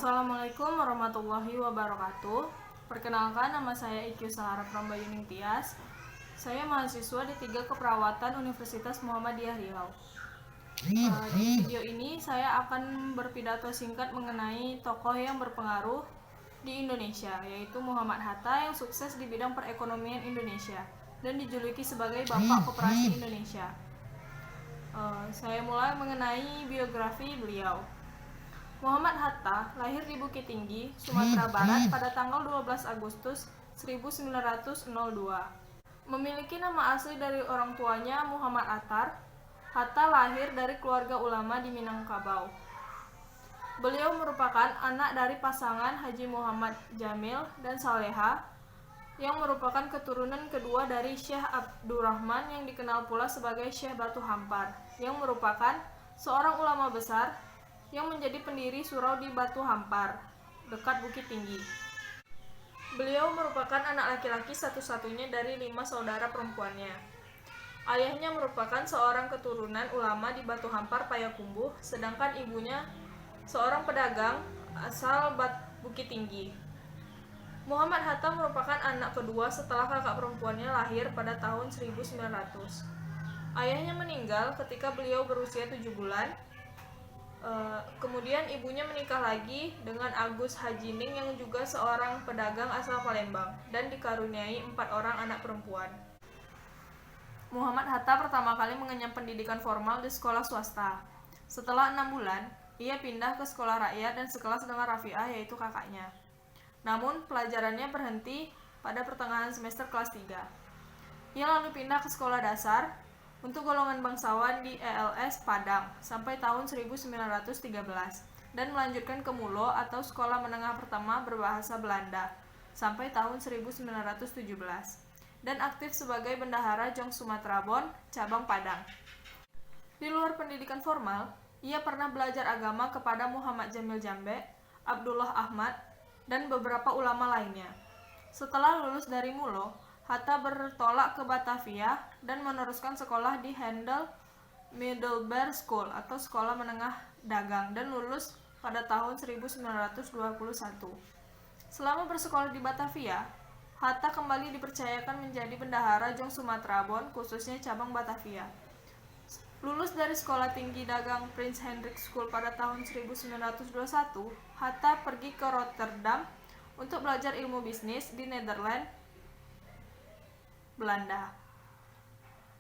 Assalamualaikum warahmatullahi wabarakatuh. Perkenalkan, nama saya Iqyu Sahara Prambayuning Tias. Saya mahasiswa di 3 Keperawatan Universitas Muhammadiyah Riau. Di video ini saya akan berpidato singkat mengenai tokoh yang berpengaruh di Indonesia, yaitu Muhammad Hatta yang sukses di bidang perekonomian Indonesia dan dijuluki sebagai Bapak Koperasi Indonesia. Saya mulai mengenai biografi beliau. Muhammad Hatta lahir di Bukit Tinggi, Sumatera Barat pada tanggal 12 Agustus 1902. Memiliki nama asli dari orang tuanya Muhammad Attar. Hatta lahir dari keluarga ulama di Minangkabau. Beliau merupakan anak dari pasangan Haji Muhammad Jamil dan Saleha yang merupakan keturunan kedua dari Syekh Abdurrahman yang dikenal pula sebagai Syekh Batu Hampar, yang merupakan seorang ulama besar yang menjadi pendiri surau di Batu Hampar, dekat Bukit Tinggi. Beliau merupakan anak laki-laki satu-satunya dari 5 saudara perempuannya. Ayahnya merupakan seorang keturunan ulama di Batu Hampar, Payakumbuh, sedangkan ibunya seorang pedagang asal Bukit Tinggi. Muhammad Hatta merupakan anak kedua setelah kakak perempuannya lahir pada tahun 1900. Ayahnya meninggal ketika beliau berusia 7 bulan. Kemudian ibunya menikah lagi dengan Agus Hajining yang juga seorang pedagang asal Palembang dan dikaruniai 4 orang anak perempuan. Muhammad Hatta pertama kali mengenyam pendidikan formal di sekolah swasta. Setelah 6 bulan, ia pindah ke sekolah rakyat dan sekelas dengan Rafi'ah, yaitu kakaknya. Namun, pelajarannya berhenti pada pertengahan semester kelas 3. Ia lalu pindah ke sekolah dasar untuk golongan bangsawan di ELS Padang sampai tahun 1913 dan melanjutkan ke Mulo atau Sekolah Menengah Pertama Berbahasa Belanda sampai tahun 1917 dan aktif sebagai bendahara Jong Sumatera Bon, cabang Padang. Di luar pendidikan formal, ia pernah belajar agama kepada Muhammad Jamil Jambe, Abdullah Ahmad, dan beberapa ulama lainnya. Setelah lulus dari Mulo, Hatta bertolak ke Batavia dan meneruskan sekolah di Handel Middelbare School atau Sekolah Menengah Dagang dan lulus pada tahun 1921. Selama bersekolah di Batavia, Hatta kembali dipercayakan menjadi bendahara Jong Sumatera Bon, khususnya cabang Batavia. Lulus dari Sekolah Tinggi Dagang Prince Hendrik School pada tahun 1921, Hatta pergi ke Rotterdam untuk belajar ilmu bisnis di Nederland, Belanda.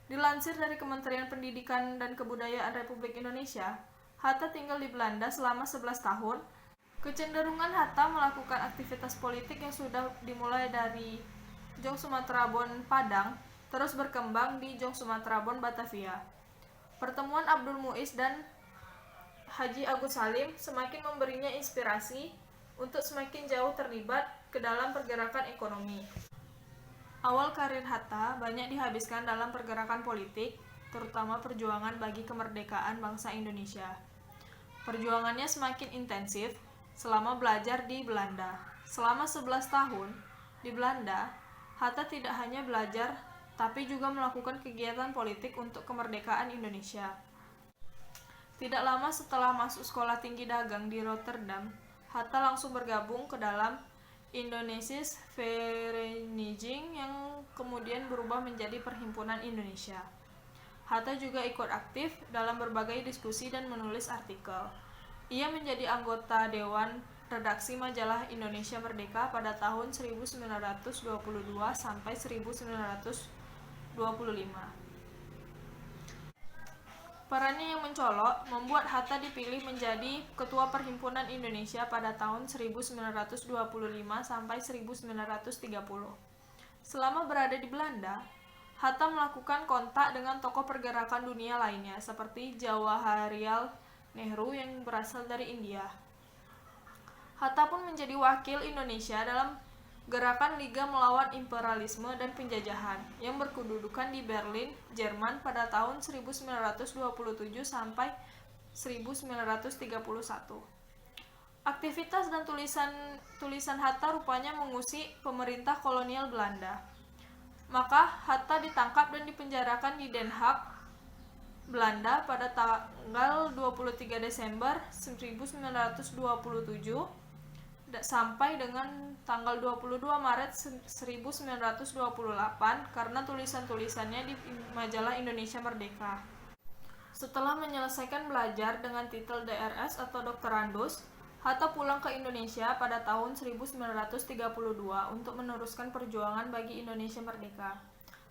Dilansir dari Kementerian Pendidikan dan Kebudayaan Republik Indonesia, Hatta tinggal di Belanda selama 11 tahun. Kecenderungan Hatta melakukan aktivitas politik yang sudah dimulai dari Jong Sumatera Bon Padang terus berkembang di Jong Sumatera Bon Batavia. Pertemuan Abdul Muiz dan Haji Agus Salim semakin memberinya inspirasi untuk semakin jauh terlibat ke dalam pergerakan ekonomi. Awal karir Hatta banyak dihabiskan dalam pergerakan politik, terutama perjuangan bagi kemerdekaan bangsa Indonesia. Perjuangannya semakin intensif selama belajar di Belanda. Selama 11 tahun di Belanda, Hatta tidak hanya belajar, tapi juga melakukan kegiatan politik untuk kemerdekaan Indonesia. Tidak lama setelah masuk sekolah tinggi dagang di Rotterdam, Hatta langsung bergabung ke dalam Indonesische Vereniging yang kemudian berubah menjadi Perhimpunan Indonesia. Hatta juga ikut aktif dalam berbagai diskusi dan menulis artikel. Ia menjadi anggota Dewan Redaksi Majalah Indonesia Merdeka pada tahun 1922 sampai 1925. Perannya yang mencolok membuat Hatta dipilih menjadi Ketua Perhimpunan Indonesia pada tahun 1925 sampai 1930. Selama berada di Belanda, Hatta melakukan kontak dengan tokoh pergerakan dunia lainnya seperti Jawaharlal Nehru yang berasal dari India. Hatta pun menjadi wakil Indonesia dalam Gerakan Liga Melawan Imperialisme dan Penjajahan yang berkedudukan di Berlin, Jerman pada tahun 1927 sampai 1931. Aktivitas dan tulisan Hatta rupanya mengusik pemerintah kolonial Belanda. Maka Hatta ditangkap dan dipenjarakan di Den Haag, Belanda pada tanggal 23 Desember 1927 sampai dengan tanggal 22 Maret 1928 karena tulisan-tulisannya di majalah Indonesia Merdeka. Setelah menyelesaikan belajar dengan titel DRS atau Doktorandus, Hatta pulang ke Indonesia pada tahun 1932 untuk meneruskan perjuangan bagi Indonesia Merdeka.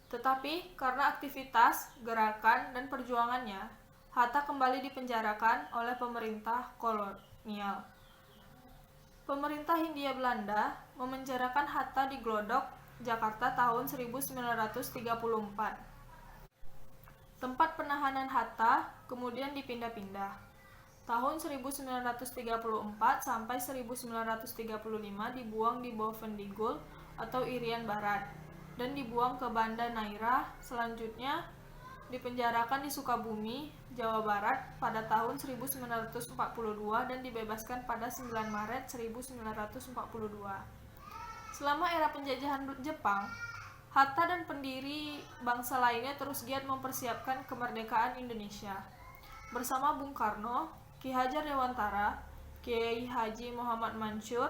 Tetapi karena aktivitas, gerakan, dan perjuangannya, Hatta kembali dipenjarakan oleh pemerintah kolonial. Pemerintah Hindia Belanda memenjarakan Hatta di Glodok, Jakarta tahun 1934. Tempat penahanan Hatta kemudian dipindah-pindah. Tahun 1934 sampai 1935 dibuang di Bovendigul atau Irian Barat dan dibuang ke Banda Neira. Selanjutnya dipenjarakan di Sukabumi, Jawa Barat pada tahun 1942 dan dibebaskan pada 9 Maret 1942. Selama era penjajahan Jepang, Hatta dan pendiri bangsa lainnya terus giat mempersiapkan kemerdekaan Indonesia. Bersama Bung Karno, Ki Hajar Dewantara, Kiai Haji Muhammad Mansur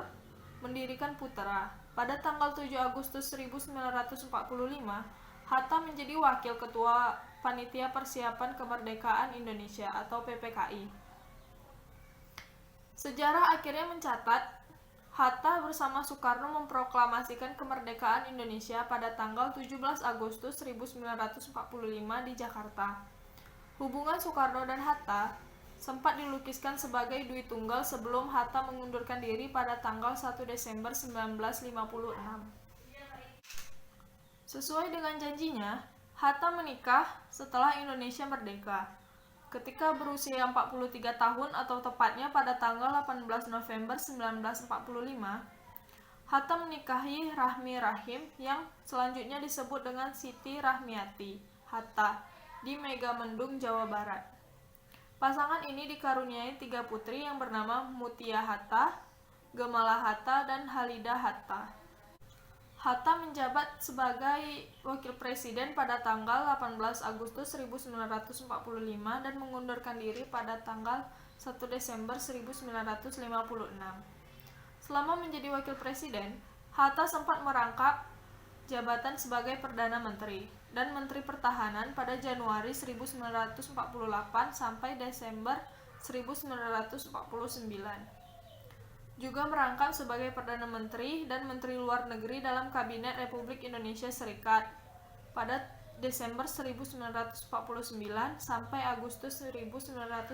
mendirikan Putra. Pada tanggal 7 Agustus 1945, Hatta menjadi wakil ketua Panitia Persiapan Kemerdekaan Indonesia atau PPKI. Sejarah akhirnya mencatat Hatta bersama Soekarno memproklamasikan kemerdekaan Indonesia pada tanggal 17 Agustus 1945 di Jakarta. Hubungan Soekarno dan Hatta sempat dilukiskan sebagai Dwi Tunggal sebelum Hatta mengundurkan diri pada tanggal 1 Desember 1956. Sesuai dengan janjinya, Hatta menikah setelah Indonesia merdeka. Ketika berusia 43 tahun atau tepatnya pada tanggal 18 November 1945, Hatta menikahi Rahmi Rahim yang selanjutnya disebut dengan Siti Rahmiati Hatta di Megamendung, Jawa Barat. Pasangan ini dikaruniai 3 putri yang bernama Mutia Hatta, Gemala Hatta, dan Halidah Hatta. Hatta menjabat sebagai wakil presiden pada tanggal 18 Agustus 1945 dan mengundurkan diri pada tanggal 1 Desember 1956. Selama menjadi wakil presiden, Hatta sempat merangkap jabatan sebagai Perdana Menteri dan Menteri Pertahanan pada Januari 1948 sampai Desember 1949. Juga merangkap sebagai Perdana Menteri dan Menteri Luar Negeri dalam Kabinet Republik Indonesia Serikat pada Desember 1949 sampai Agustus 1950.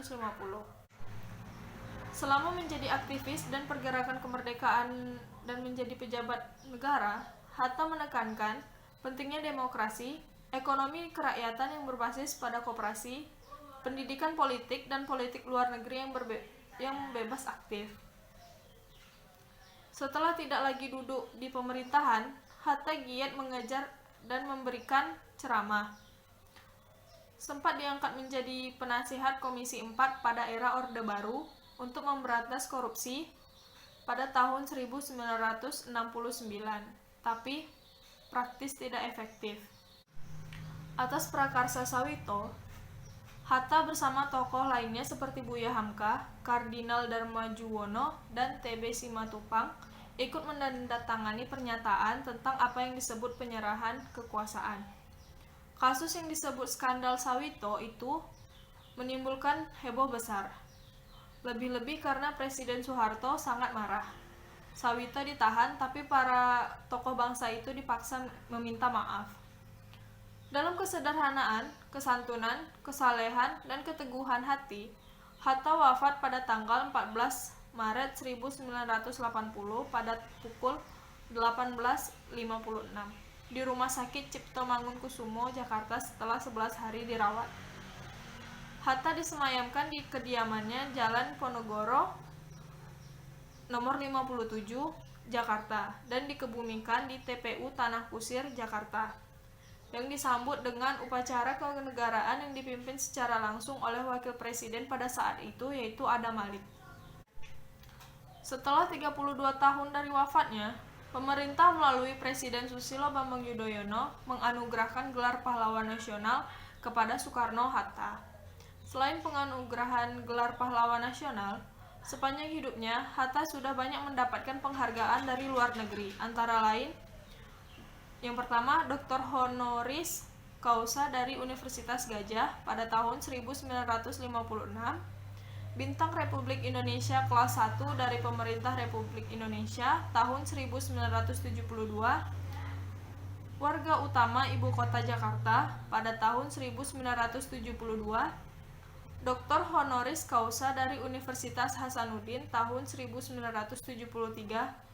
Selama menjadi aktivis dan pergerakan kemerdekaan dan menjadi pejabat negara, Hatta menekankan pentingnya demokrasi, ekonomi kerakyatan yang berbasis pada koperasi, pendidikan politik, dan politik luar negeri yang bebas aktif. Setelah tidak lagi duduk di pemerintahan, Hatta giat mengajar dan memberikan ceramah. Sempat diangkat menjadi penasihat Komisi 4 pada era Orde Baru untuk memberantas korupsi pada tahun 1969, tapi praktis tidak efektif. Atas prakarsa Sawito, Hatta bersama tokoh lainnya seperti Buya Hamka, Kardinal Darmajuwono, dan TB Simatupang ikut menandatangani pernyataan tentang apa yang disebut penyerahan kekuasaan. Kasus yang disebut skandal Sawito itu menimbulkan heboh besar. Lebih-lebih karena Presiden Soeharto sangat marah. Sawito ditahan, tapi para tokoh bangsa itu dipaksa meminta maaf. Dalam kesederhanaan, kesantunan, kesalehan, dan keteguhan hati, Hatta wafat pada tanggal 14 Maret 1980 pada pukul 18.56 di Rumah Sakit Cipto Mangunkusumo, Jakarta setelah 11 hari dirawat. Hatta disemayamkan di kediamannya Jalan Ponorogo nomor 57, Jakarta, dan dikebumikan di TPU Tanah Kusir, Jakarta, yang disambut dengan upacara kenegaraan yang dipimpin secara langsung oleh Wakil Presiden pada saat itu, yaitu Adam Malik. Setelah 32 tahun dari wafatnya, pemerintah melalui Presiden Susilo Bambang Yudhoyono menganugerahkan gelar Pahlawan Nasional kepada Soekarno-Hatta. Selain penganugerahan gelar Pahlawan Nasional, Sepanjang hidupnya, Hatta sudah banyak mendapatkan penghargaan dari luar negeri, antara lain yang pertama, Dr. Honoris Causa dari Universitas Gadjah pada tahun 1956, Bintang Republik Indonesia kelas 1 dari Pemerintah Republik Indonesia tahun 1972, Warga Utama Ibu Kota Jakarta pada tahun 1972, Dr. Honoris Causa dari Universitas Hasanuddin tahun 1973,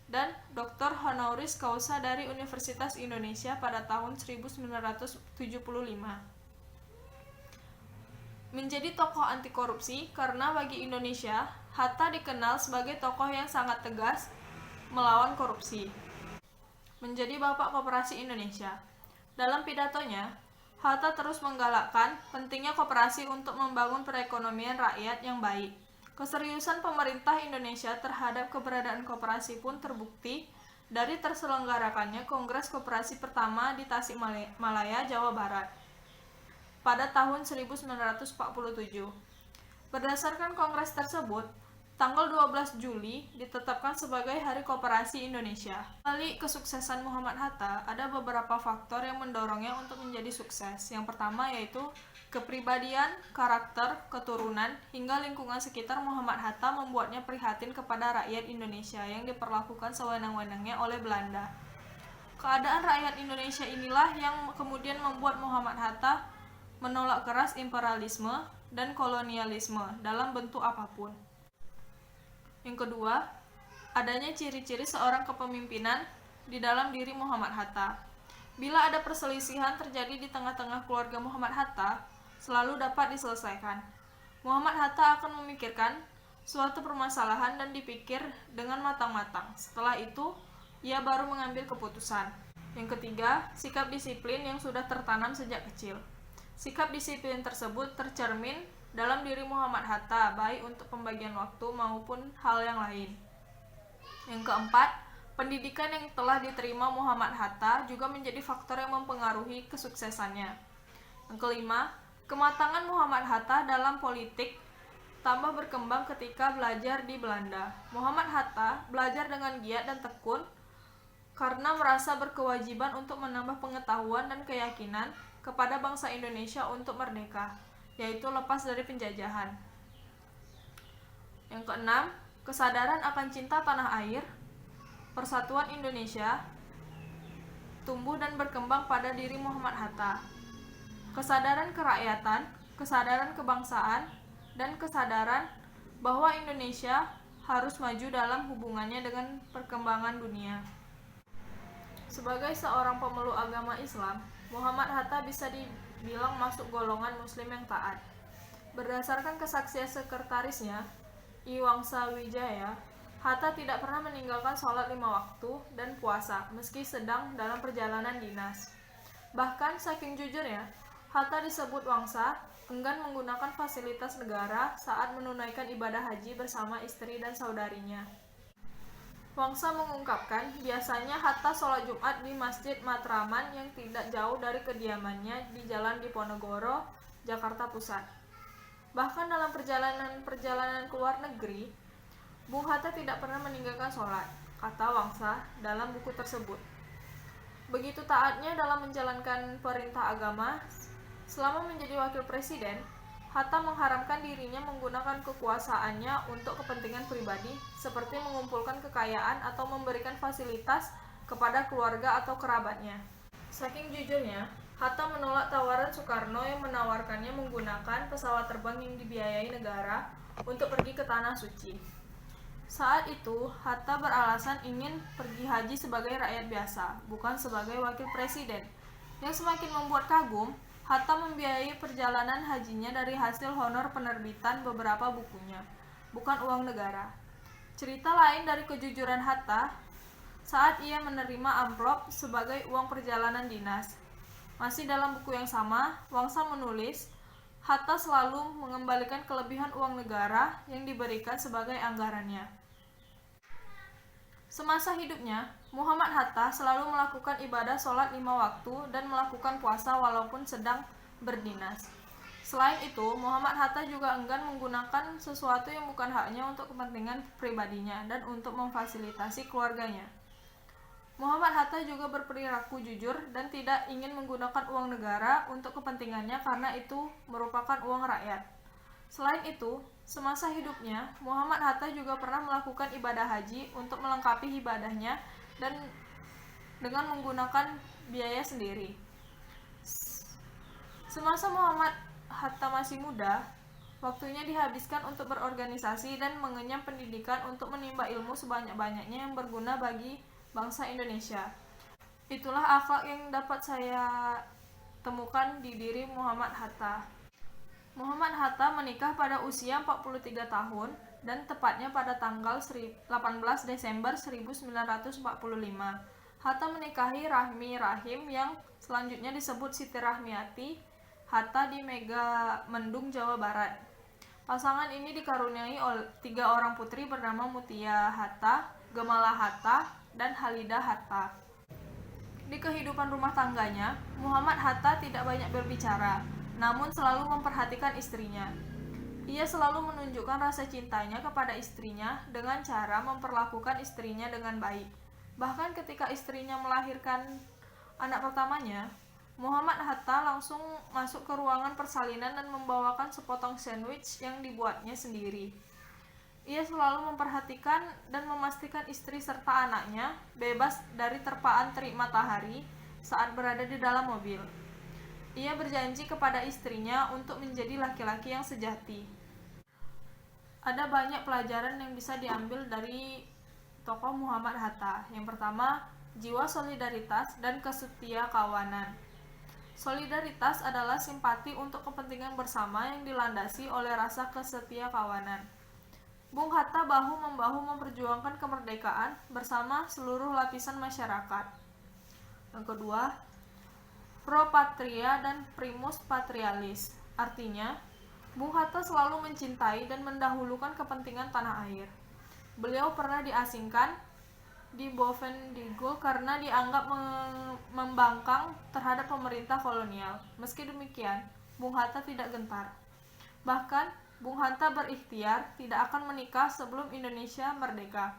dan Dr. Honoris Causa dari Universitas Indonesia pada tahun 1975. Menjadi tokoh anti korupsi karena bagi Indonesia, Hatta dikenal sebagai tokoh yang sangat tegas melawan korupsi. Menjadi Bapak Koperasi Indonesia. Dalam pidatonya, Hatta terus menggalakkan pentingnya koperasi untuk membangun perekonomian rakyat yang baik. Keseriusan pemerintah Indonesia terhadap keberadaan koperasi pun terbukti dari terselenggarakannya Kongres Koperasi pertama di Tasikmalaya, Jawa Barat pada tahun 1947. Berdasarkan kongres tersebut, tanggal 12 Juli ditetapkan sebagai Hari Koperasi Indonesia. Kali kesuksesan Muhammad Hatta, ada beberapa faktor yang mendorongnya untuk menjadi sukses. Yang pertama yaitu kepribadian, karakter, keturunan, hingga lingkungan sekitar Muhammad Hatta membuatnya prihatin kepada rakyat Indonesia yang diperlakukan sewenang-wenangnya oleh Belanda. Keadaan rakyat Indonesia inilah yang kemudian membuat Muhammad Hatta menolak keras imperialisme dan kolonialisme dalam bentuk apapun. Yang kedua, adanya ciri-ciri seorang kepemimpinan di dalam diri Muhammad Hatta. Bila ada perselisihan terjadi di tengah-tengah keluarga Muhammad Hatta, selalu dapat diselesaikan. Muhammad Hatta akan memikirkan suatu permasalahan dan dipikir dengan matang-matang. Setelah itu, ia baru mengambil keputusan. Yang ketiga, sikap disiplin yang sudah tertanam sejak kecil. Sikap disiplin tersebut tercermin dalam diri Muhammad Hatta, baik untuk pembagian waktu maupun hal yang lain. Yang keempat, pendidikan yang telah diterima Muhammad Hatta juga menjadi faktor yang mempengaruhi kesuksesannya. Yang kelima, kematangan Muhammad Hatta dalam politik tambah berkembang ketika belajar di Belanda. Muhammad Hatta belajar dengan giat dan tekun karena merasa berkewajiban untuk menambah pengetahuan dan keyakinan kepada bangsa Indonesia untuk merdeka, yaitu lepas dari penjajahan. Yang keenam, kesadaran akan cinta tanah air, persatuan Indonesia tumbuh dan berkembang pada diri Muhammad Hatta. Kesadaran kerakyatan, kesadaran kebangsaan, dan kesadaran bahwa Indonesia harus maju dalam hubungannya dengan perkembangan dunia. Sebagai seorang pemeluk agama Islam, Muhammad Hatta bisa dibilang masuk golongan Muslim yang taat. Berdasarkan kesaksian sekretarisnya, I Wangsa Wijaya, Hatta tidak pernah meninggalkan sholat 5 waktu dan puasa meski sedang dalam perjalanan dinas. Bahkan saking jujurnya, Hatta disebut Wangsa enggan menggunakan fasilitas negara saat menunaikan ibadah haji bersama istri dan saudarinya. Wangsa mengungkapkan biasanya Hatta sholat Jumat di Masjid Matraman yang tidak jauh dari kediamannya di Jalan Diponegoro, Jakarta Pusat. Bahkan dalam perjalanan ke luar negeri, Bung Hatta tidak pernah meninggalkan sholat, kata Wangsa dalam buku tersebut. Begitu taatnya dalam menjalankan perintah agama. Selama menjadi wakil presiden, Hatta mengharamkan dirinya menggunakan kekuasaannya untuk kepentingan pribadi, seperti mengumpulkan kekayaan atau memberikan fasilitas kepada keluarga atau kerabatnya. Saking jujurnya, Hatta menolak tawaran Soekarno yang menawarkannya menggunakan pesawat terbang yang dibiayai negara untuk pergi ke Tanah Suci. Saat itu, Hatta beralasan ingin pergi haji sebagai rakyat biasa, bukan sebagai wakil presiden. Yang semakin membuat kagum, Hatta membiayai perjalanan hajinya dari hasil honor penerbitan beberapa bukunya, bukan uang negara. Cerita lain dari kejujuran Hatta saat ia menerima amplop sebagai uang perjalanan dinas. Masih dalam buku yang sama, Wangsa menulis, Hatta selalu mengembalikan kelebihan uang negara yang diberikan sebagai anggarannya. Semasa hidupnya, Muhammad Hatta selalu melakukan ibadah sholat 5 waktu dan melakukan puasa walaupun sedang berdinas. Selain itu, Muhammad Hatta juga enggan menggunakan sesuatu yang bukan haknya untuk kepentingan pribadinya dan untuk memfasilitasi keluarganya. Muhammad Hatta juga berperilaku jujur dan tidak ingin menggunakan uang negara untuk kepentingannya karena itu merupakan uang rakyat. Selain itu, semasa hidupnya, Muhammad Hatta juga pernah melakukan ibadah haji untuk melengkapi ibadahnya dan dengan menggunakan biaya sendiri. Semasa Muhammad Hatta masih muda, waktunya dihabiskan untuk berorganisasi dan mengenyam pendidikan untuk menimba ilmu sebanyak-banyaknya yang berguna bagi bangsa Indonesia. Itulah akhlak yang dapat saya temukan di diri Muhammad Hatta. Muhammad Hatta menikah pada usia 43 tahun dan tepatnya pada tanggal 18 Desember 1945. Hatta menikahi Rahmi Rahim yang selanjutnya disebut Siti Rahmiati Hatta di Megamendung, Jawa Barat. Pasangan ini dikaruniai 3 orang putri bernama Mutia Hatta, Gemala Hatta, dan Halidah Hatta. Di kehidupan rumah tangganya, Muhammad Hatta tidak banyak berbicara, namun selalu memperhatikan istrinya. Ia selalu menunjukkan rasa cintanya kepada istrinya dengan cara memperlakukan istrinya dengan baik. Bahkan ketika istrinya melahirkan anak pertamanya, Muhammad Hatta langsung masuk ke ruangan persalinan dan membawakan sepotong sandwich yang dibuatnya sendiri. Ia selalu memperhatikan dan memastikan istri serta anaknya bebas dari terpaan terik matahari saat berada di dalam mobil. Ia berjanji kepada istrinya untuk menjadi laki-laki yang sejati. Ada banyak pelajaran yang bisa diambil dari tokoh Muhammad Hatta. Yang pertama, jiwa solidaritas dan kesetia kawanan. Solidaritas adalah simpati untuk kepentingan bersama yang dilandasi oleh rasa kesetia kawanan. Bung Hatta bahu-membahu memperjuangkan kemerdekaan bersama seluruh lapisan masyarakat. Yang kedua, pro patria dan primus patrialis. Artinya, Bung Hatta selalu mencintai dan mendahulukan kepentingan tanah air. Beliau pernah diasingkan di Bovendigul karena dianggap membangkang terhadap pemerintah kolonial. Meski demikian, Bung Hatta tidak gentar. Bahkan, Bung Hatta berikhtiar tidak akan menikah sebelum Indonesia merdeka.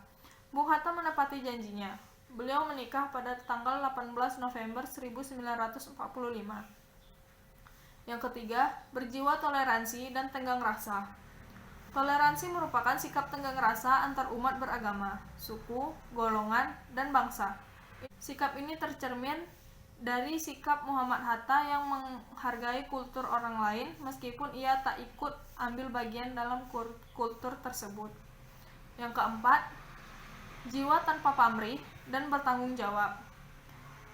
Bung Hatta menepati janjinya. Beliau menikah pada tanggal 18 November 1945. Yang ketiga, berjiwa toleransi dan tenggang rasa. Toleransi merupakan sikap tenggang rasa antar umat beragama, suku, golongan, dan bangsa. Sikap ini tercermin dari sikap Muhammad Hatta yang menghargai kultur orang lain meskipun ia tak ikut ambil bagian dalam kultur tersebut. Yang keempat, jiwa tanpa pamrih dan bertanggung jawab.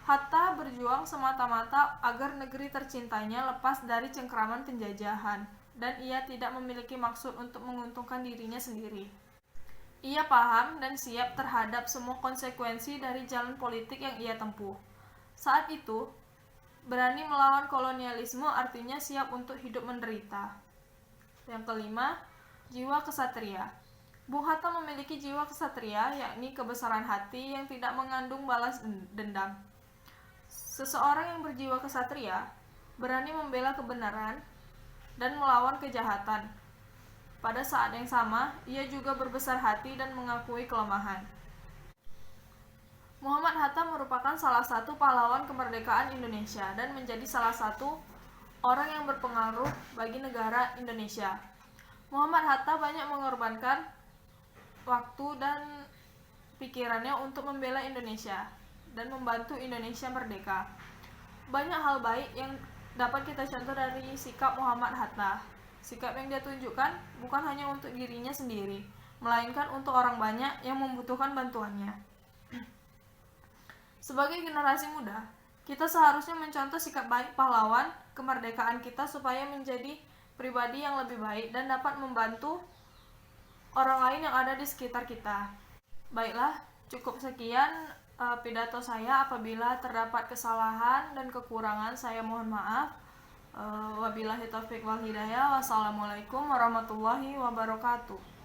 Hatta berjuang semata-mata agar negeri tercintanya lepas dari cengkraman penjajahan, dan ia tidak memiliki maksud untuk menguntungkan dirinya sendiri. Ia paham dan siap terhadap semua konsekuensi dari jalan politik yang ia tempuh. Saat itu, berani melawan kolonialisme artinya siap untuk hidup menderita. Yang kelima, jiwa kesatria. Bung Hatta memiliki jiwa kesatria, yakni kebesaran hati yang tidak mengandung balas dendam. Seseorang yang berjiwa kesatria berani membela kebenaran dan melawan kejahatan. Pada saat yang sama, ia juga berbesar hati dan mengakui kelemahan. Muhammad Hatta merupakan salah satu pahlawan kemerdekaan Indonesia dan menjadi salah satu orang yang berpengaruh bagi negara Indonesia. Muhammad Hatta banyak mengorbankan waktu dan pikirannya untuk membela Indonesia dan membantu Indonesia merdeka. Banyak hal baik yang dapat kita contoh dari sikap Muhammad Hatta. Sikap yang dia tunjukkan bukan hanya untuk dirinya sendiri, melainkan untuk orang banyak yang membutuhkan bantuannya. Sebagai generasi muda, kita seharusnya mencontoh sikap baik pahlawan kemerdekaan kita supaya menjadi pribadi yang lebih baik dan dapat membantu orang lain yang ada di sekitar kita. Baiklah, cukup sekian pidato saya. Apabila terdapat kesalahan dan kekurangan, saya mohon maaf. Wabillahi taufiq wal hidayah. Wassalamualaikum warahmatullahi wabarakatuh.